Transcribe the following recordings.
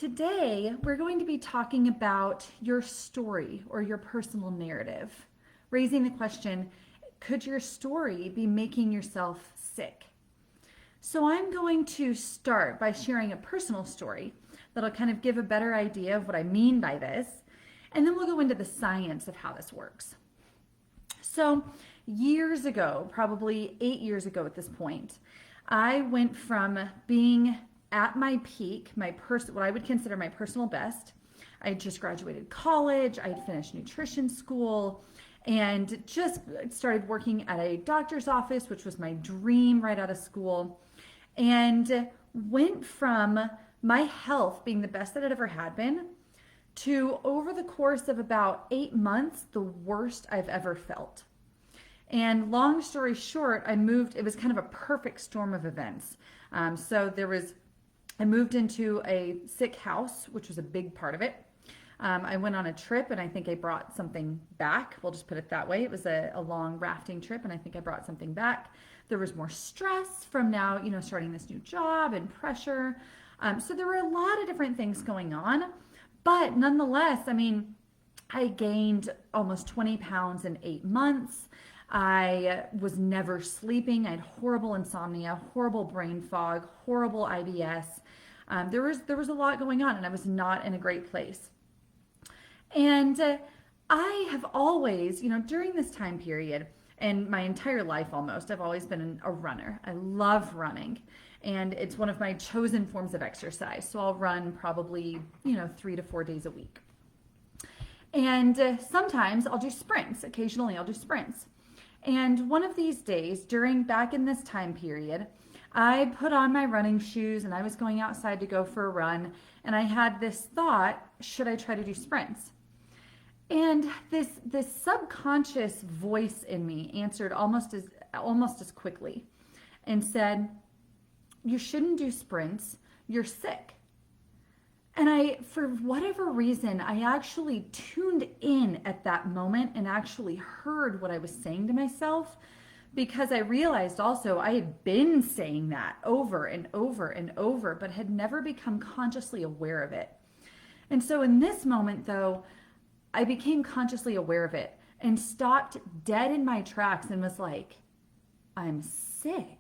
Today, we're going to be talking about your story or your personal narrative, raising the question, could your story be making yourself sick? So I'm going to start by sharing a personal story that'll kind of give a better idea of what I mean by this, and then we'll go into the science of how this works. So years ago, probably 8 years ago at this point, I went from being at my peak, what I would consider my personal best. I had just graduated college, I had finished nutrition school, and just started working at a doctor's office, which was my dream right out of school, and went from my health being the best that it ever had been to, over the course of about 8 months, the worst I've ever felt. And long story short, it was kind of a perfect storm of events. I moved into a sick house, which was a big part of it. I went on a trip and I think I brought something back. We'll just put it that way. It was a long rafting trip and I think I brought something back. There was more stress from now, starting this new job and pressure. So there were a lot of different things going on. But nonetheless, I gained almost 20 pounds in 8 months. I was never sleeping. I had horrible insomnia, horrible brain fog, horrible IBS. There was a lot going on and I was not in a great place. And I have always, during this time period and my entire life almost, I've always been a runner. I love running and it's one of my chosen forms of exercise. So I'll run probably, 3 to 4 days a week. And sometimes I'll do sprints. Occasionally I'll do sprints. And one of these days, back in this time period, I put on my running shoes and I was going outside to go for a run. And I had this thought, should I try to do sprints? And this subconscious voice in me answered almost as quickly and said, you shouldn't do sprints, you're sick. And for whatever reason, I actually tuned in at that moment and actually heard what I was saying to myself, because I realized also I had been saying that over and over and over, but had never become consciously aware of it. And so in this moment, though, I became consciously aware of it and stopped dead in my tracks and was like, I'm sick.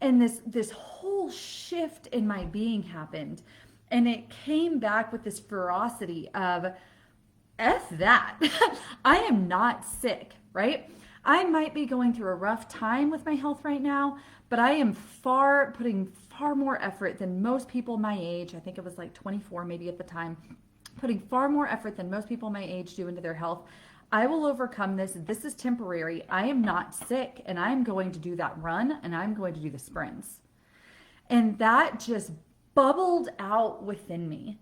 And this whole shift in my being happened. And it came back with this ferocity of, F that. I am not sick, right? I might be going through a rough time with my health right now, but I am putting far more effort than most people my age. I think it was like 24 maybe at the time. Putting far more effort than most people my age do into their health. I will overcome this. This is temporary. I am not sick and I'm going to do that run and I'm going to do the sprints. And that just bubbled out within me.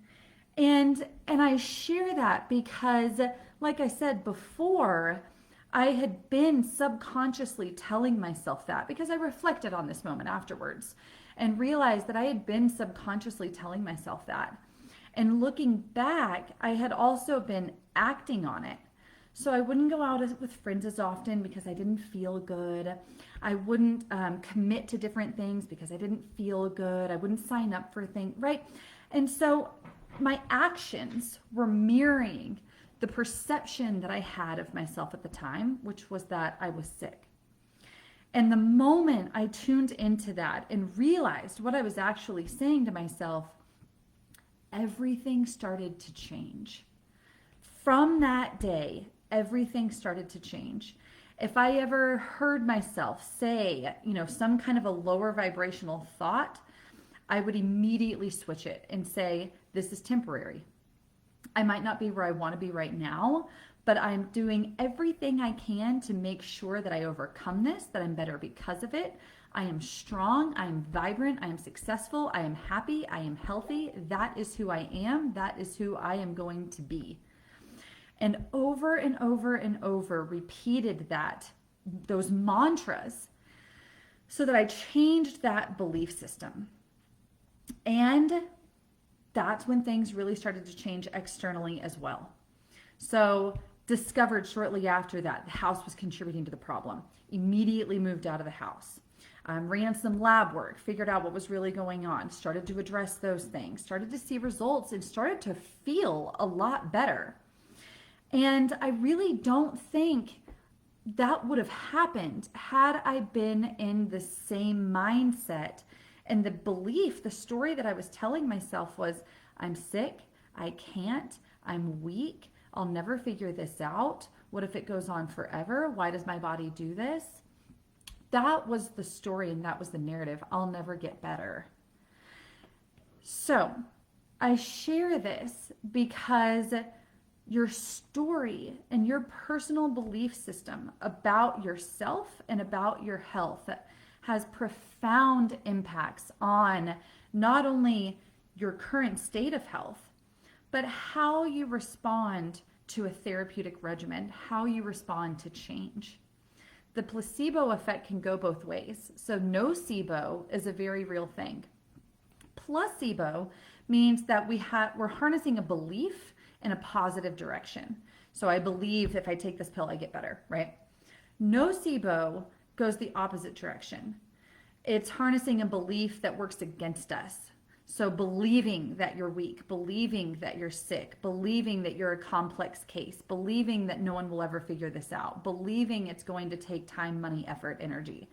And I share that because, like I said before, I had been subconsciously telling myself that because I reflected on this moment afterwards and realized that I had been subconsciously telling myself that. And looking back, I had also been acting on it. So I wouldn't go out with friends as often because I didn't feel good. I wouldn't commit to different things because I didn't feel good. I wouldn't sign up for things, right? And so my actions were mirroring the perception that I had of myself at the time, which was that I was sick. And the moment I tuned into that and realized what I was actually saying to myself, everything started to change. From that day, everything started to change. If I ever heard myself say, some kind of a lower vibrational thought, I would immediately switch it and say, this is temporary. I might not be where I want to be right now, but I'm doing everything I can to make sure that I overcome this, that I'm better because of it. I am strong, I am vibrant, I am successful, I am happy, I am healthy. That is who I am. That is who I am going to be. And over and over and over repeated those mantras so that I changed that belief system. And that's when things really started to change externally as well. So discovered shortly after that the house was contributing to the problem. Immediately moved out of the house. ran some lab work, figured out what was really going on, started to address those things, started to see results, and started to feel a lot better. And I really don't think that would have happened had I been in the same mindset and the belief, the story that I was telling myself was, I'm sick, I can't, I'm weak, I'll never figure this out. What if it goes on forever? Why does my body do this? That was the story and that was the narrative. I'll never get better. So I share this because your story and your personal belief system about yourself and about your health has profound impacts on not only your current state of health, but how you respond to a therapeutic regimen, how you respond to change. The placebo effect can go both ways. So nocebo is a very real thing. Placebo means that we're harnessing a belief in a positive direction. So I believe if I take this pill, I get better, right? Nocebo goes the opposite direction. It's harnessing a belief that works against us. So believing that you're weak, believing that you're sick, believing that you're a complex case, believing that no one will ever figure this out, believing it's going to take time, money, effort, energy,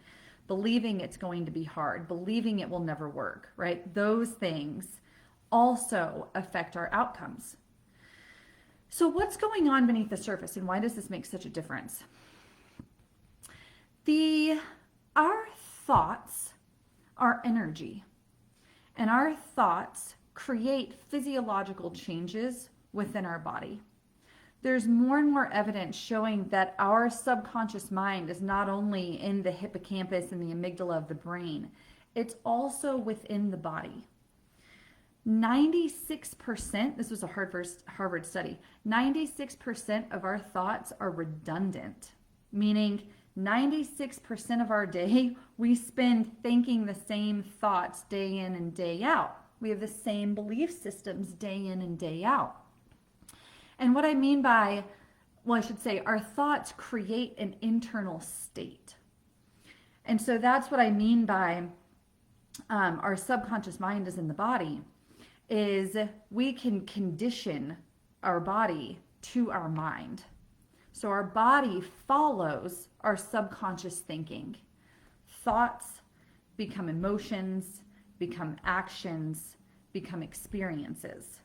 believing it's going to be hard, believing it will never work, right? Those things also affect our outcomes. So what's going on beneath the surface and why does this make such a difference? Our thoughts are energy. And our thoughts create physiological changes within our body. There's more and more evidence showing that our subconscious mind is not only in the hippocampus and the amygdala of the brain, it's also within the body. 96%, this was a Harvard study, 96% of our thoughts are redundant, meaning 96% of our day we spend thinking the same thoughts day in and day out. We have the same belief systems day in and day out. And what I mean by, well, I should say, our thoughts create an internal state. And so that's what I mean by our subconscious mind is in the body, is we can condition our body to our mind. So our body follows our subconscious thinking. Thoughts become emotions, become actions, become experiences.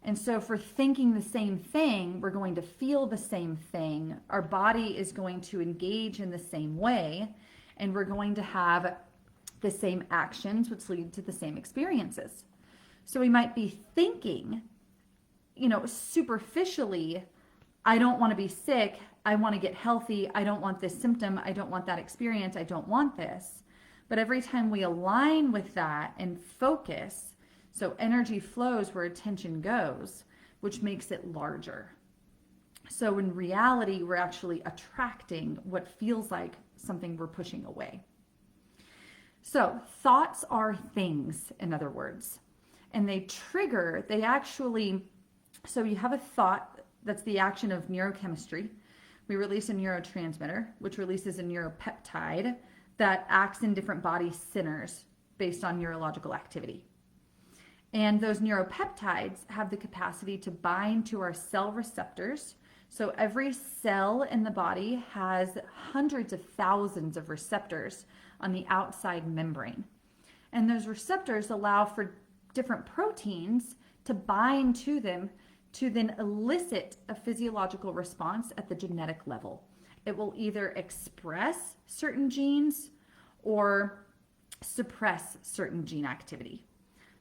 And so if we're thinking the same thing, we're going to feel the same thing. Our body is going to engage in the same way, and we're going to have the same actions, which lead to the same experiences. So we might be thinking, superficially, I don't want to be sick. I want to get healthy. I don't want this symptom. I don't want that experience. I don't want this. But every time we align with that and focus, so energy flows where attention goes, which makes it larger. So in reality, we're actually attracting what feels like something we're pushing away. So thoughts are things, in other words, and so you have a thought. That's the action of neurochemistry. We release a neurotransmitter, which releases a neuropeptide that acts in different body centers based on neurological activity. And those neuropeptides have the capacity to bind to our cell receptors. So every cell in the body has hundreds of thousands of receptors on the outside membrane. And those receptors allow for different proteins to bind to them to then elicit a physiological response at the genetic level. It will either express certain genes or suppress certain gene activity.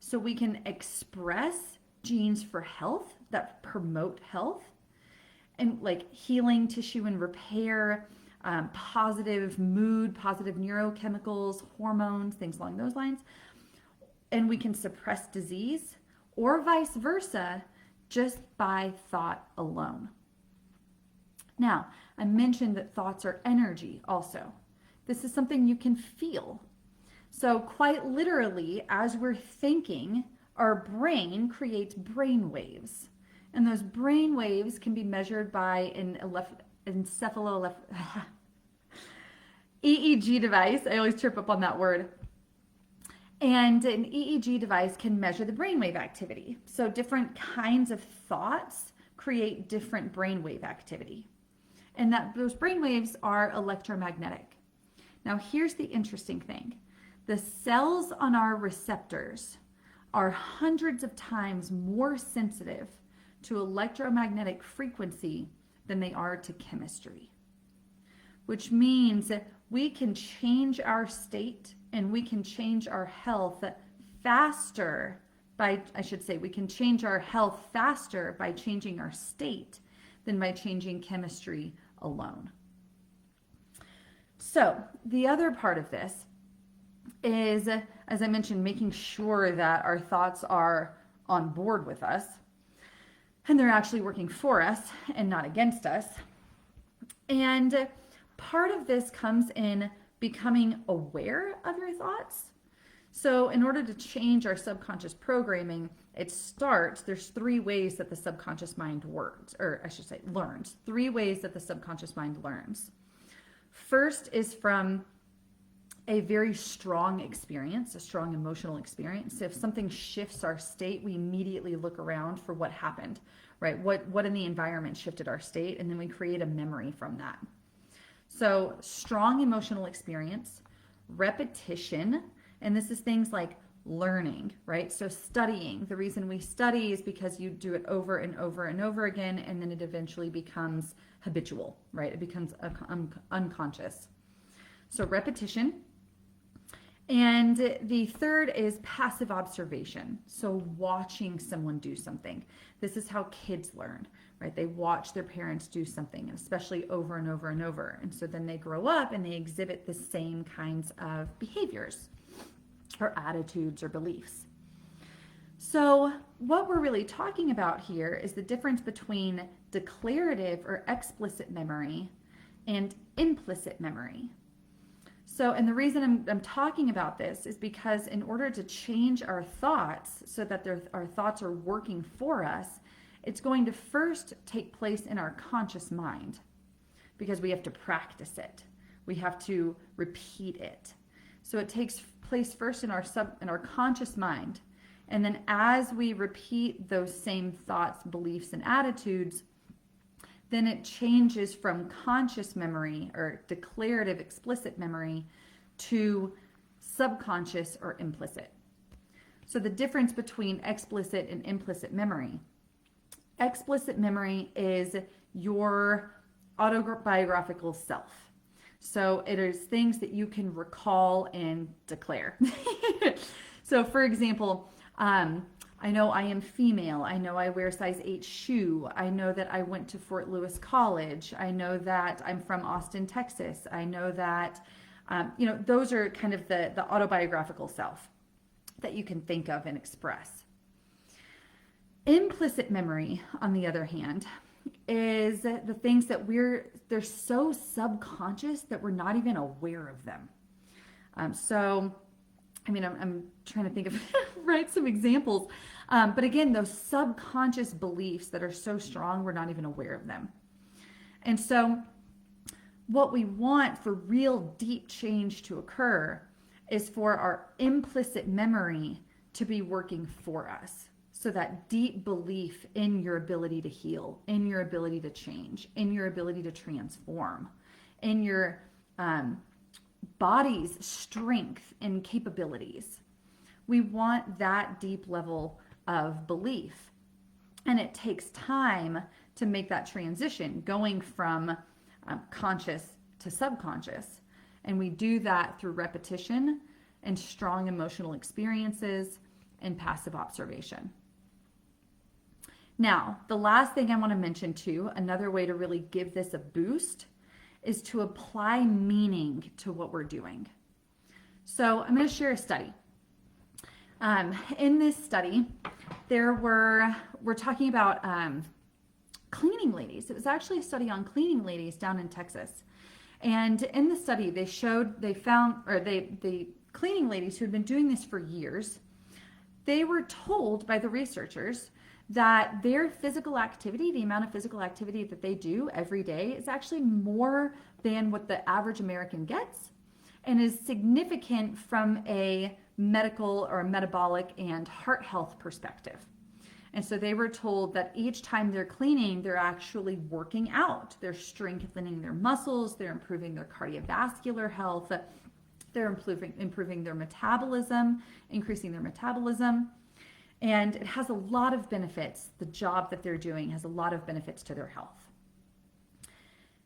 So we can express genes for health that promote health and like healing tissue and repair, positive mood, positive neurochemicals, hormones, things along those lines. And we can suppress disease or vice versa just by thought alone. Now, I mentioned that thoughts are energy also. This is something you can feel. So quite literally, as we're thinking, our brain creates brain waves. And those brain waves can be measured by an EEG device. I always trip up on that word. And an EEG device can measure the brainwave activity. So different kinds of thoughts create different brainwave activity. And that those brainwaves are electromagnetic. Now here's the interesting thing. The cells on our receptors are hundreds of times more sensitive to electromagnetic frequency than they are to chemistry, which means that we can change our state and we can change our health faster we can change our health faster by changing our state than by changing chemistry alone. So the other part of this is, as I mentioned, making sure that our thoughts are on board with us and they're actually working for us and not against us. And part of this comes in becoming aware of your thoughts. So in order to change our subconscious programming, there's 3 ways that the subconscious mind learns. 3 ways that the subconscious mind learns. First is from a very strong experience, a strong emotional experience. So if something shifts our state, we immediately look around for what happened, right? What in the environment shifted our state, and then we create a memory from that. So strong emotional experience, repetition, and this is things like learning, right? So studying. The reason we study is because you do it over and over and over again, and then it eventually becomes habitual, right? It becomes unconscious. So repetition. And the third is passive observation. So watching someone do something. This is how kids learn, right? They watch their parents do something, especially over and over and over. And so then they grow up and they exhibit the same kinds of behaviors or attitudes or beliefs. So what we're really talking about here is the difference between declarative or explicit memory and implicit memory. So, and the reason I'm talking about this is because in order to change our thoughts so that our thoughts are working for us, it's going to first take place in our conscious mind because we have to practice it. We have to repeat it. So it takes place first in our conscious mind. And then as we repeat those same thoughts, beliefs, and attitudes, then it changes from conscious memory or declarative explicit memory to subconscious or implicit. So the difference between explicit and implicit memory. Explicit memory is your autobiographical self. So it is things that you can recall and declare. So for example, I know I am female. I know I wear size 8 shoe. I know that I went to Fort Lewis College. I know that I'm from Austin, Texas. I know that, those are kind of the autobiographical self that you can think of and express. Implicit memory, on the other hand, is the things that they're so subconscious that we're not even aware of them. I'm trying to think of, write some examples. But again, those subconscious beliefs that are so strong, we're not even aware of them. And so what we want for real deep change to occur is for our implicit memory to be working for us. So that deep belief in your ability to heal, in your ability to change, in your ability to transform, in your body's strength and capabilities. We want that deep level of belief. And it takes time to make that transition, going from conscious to subconscious. And we do that through repetition and strong emotional experiences and passive observation. Now, the last thing I want to mention too, another way to really give this a boost, is to apply meaning to what we're doing. So I'm going to share a study. In this study, we're talking about cleaning ladies. It was actually a study on cleaning ladies down in Texas. And in the study, the cleaning ladies who had been doing this for years, they were told by the researchers that their physical activity, the amount of physical activity that they do every day, is actually more than what the average American gets and is significant from a medical or metabolic and heart health perspective. And so they were told that each time they're cleaning, they're actually working out. They're strengthening their muscles, they're improving their cardiovascular health, they're improving their metabolism, increasing their metabolism. And it has a lot of benefits. The job that they're doing has a lot of benefits to their health.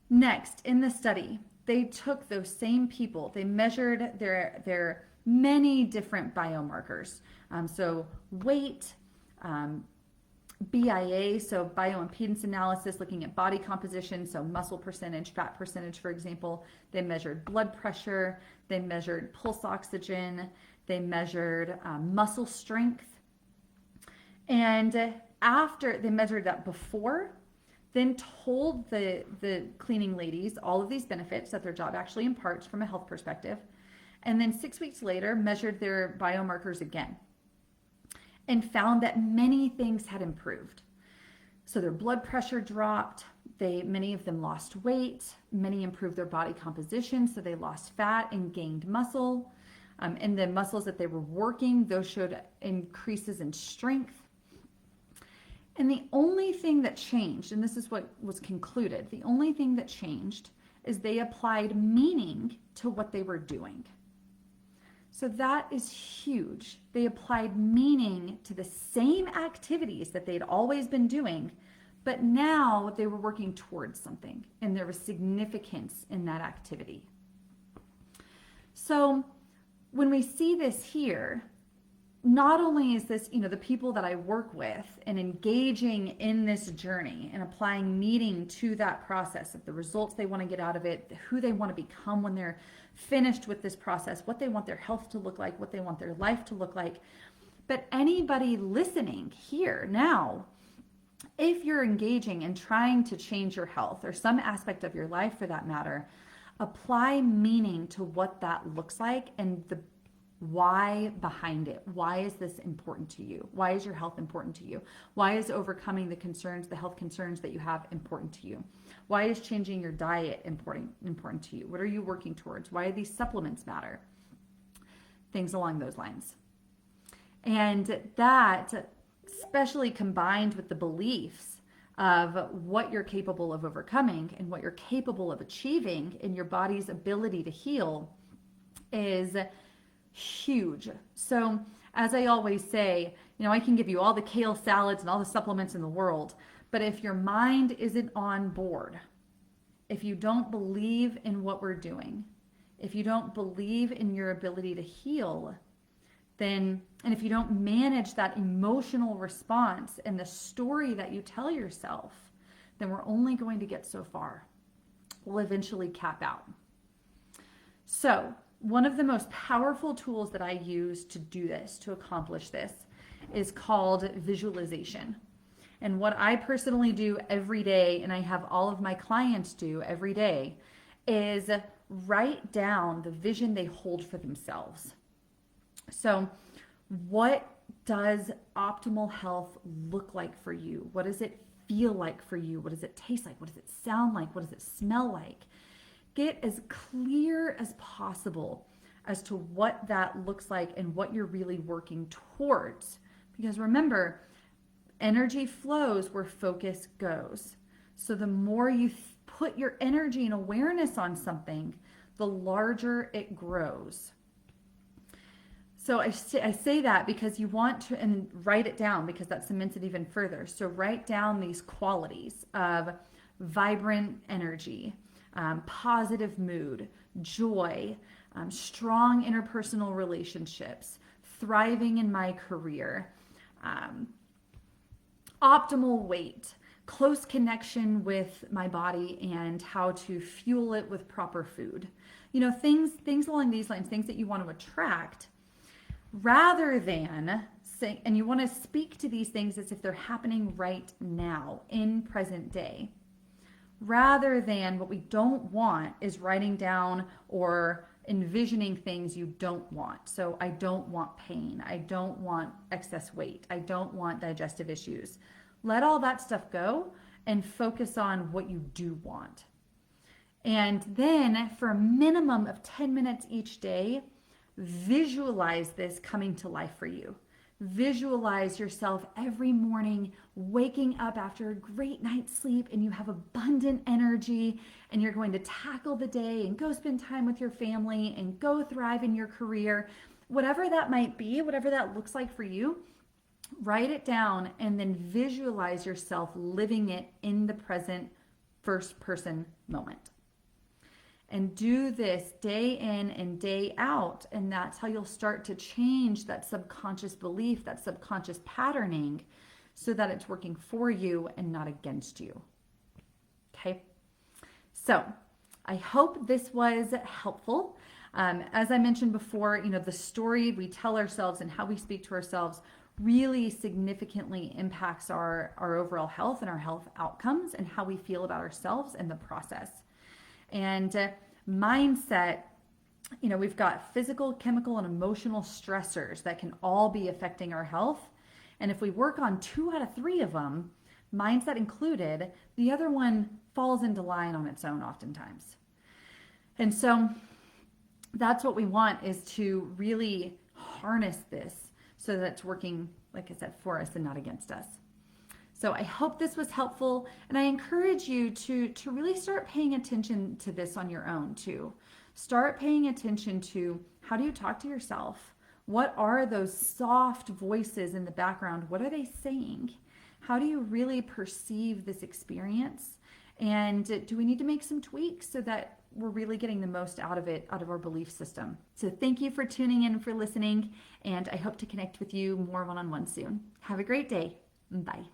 Next, in the study, they took those same people, they measured their many different biomarkers. So weight, BIA, so bioimpedance analysis, looking at body composition, so muscle percentage, fat percentage, for example. They measured blood pressure, they measured pulse oxygen, they measured muscle strength. And after they measured that before, then told the cleaning ladies all of these benefits that their job actually imparts from a health perspective. And then 6 weeks later, measured their biomarkers again and found that many things had improved. So their blood pressure dropped, many of them lost weight, many improved their body composition, so they lost fat and gained muscle. And the muscles that they were working, those showed increases in strength. And the only thing that changed, and this is what was concluded, the only thing that changed is they applied meaning to what they were doing. So that is huge. They applied meaning to the same activities that they'd always been doing, but now they were working towards something, and there was significance in that activity. So when we see this here, not only is this, the people that I work with and engaging in this journey and applying meaning to that process of the results they want to get out of it, who they want to become when they're finished with this process, what they want their health to look like, what they want their life to look like. But anybody listening here now, if you're engaging and trying to change your health or some aspect of your life for that matter, apply meaning to what that looks like and the why behind it. Why is this important to you? Why is your health important to you? Why is overcoming the health concerns that you have important to you? Why is changing your diet important to you? What are you working towards? Why do these supplements matter? Things along those lines. And that, especially combined with the beliefs of what you're capable of overcoming and what you're capable of achieving in your body's ability to heal, is huge. So as I always say, I can give you all the kale salads and all the supplements in the world, but if your mind isn't on board, if you don't believe in what we're doing, if you don't believe in your ability to heal, and if you don't manage that emotional response and the story that you tell yourself, then we're only going to get so far. We'll eventually cap out. So one of the most powerful tools that I use to do this, to accomplish this, is called visualization. And what I personally do every day, and I have all of my clients do every day, is write down the vision they hold for themselves. So what does optimal health look like for you? What does it feel like for you? What does it taste like? What does it sound like? What does it smell like? Get as clear as possible as to what that looks like and what you're really working towards. Because remember, energy flows where focus goes. So the more you put your energy and awareness on something, the larger it grows. So I say that because you want to, and write it down because that cements it even further. So write down these qualities of vibrant energy, positive mood, joy, strong interpersonal relationships, thriving in my career, optimal weight, close connection with my body and how to fuel it with proper food. Things along these lines, things that you want to attract, rather than say, and you want to speak to these things as if they're happening right now in present day. Rather than what we don't want is writing down or envisioning things you don't want. So I don't want pain. I don't want excess weight. I don't want digestive issues. Let all that stuff go and focus on what you do want. And then for a minimum of 10 minutes each day, visualize this coming to life for you. Visualize yourself every morning waking up after a great night's sleep and you have abundant energy and you're going to tackle the day and go spend time with your family and go thrive in your career. Whatever that might be, whatever that looks like for you, write it down and then visualize yourself living it in the present first person moment. And do this day in and day out. And that's how you'll start to change that subconscious belief, that subconscious patterning, so that it's working for you and not against you. Okay. So I hope this was helpful. As I mentioned before, the story we tell ourselves and how we speak to ourselves really significantly impacts our overall health and our health outcomes and how we feel about ourselves in the process. And mindset, we've got physical, chemical, and emotional stressors that can all be affecting our health. And if we work on 2 out of 3 of them, mindset included, the other one falls into line on its own oftentimes. And so that's what we want, is to really harness this so that it's working, like I said, for us and not against us. So I hope this was helpful, and I encourage you to really start paying attention to this on your own too. Start paying attention to, how do you talk to yourself? What are those soft voices in the background? What are they saying? How do you really perceive this experience? And do we need to make some tweaks so that we're really getting the most out of it, out of our belief system? So thank you for tuning in, for listening, and I hope to connect with you more one-on-one soon. Have a great day. Bye.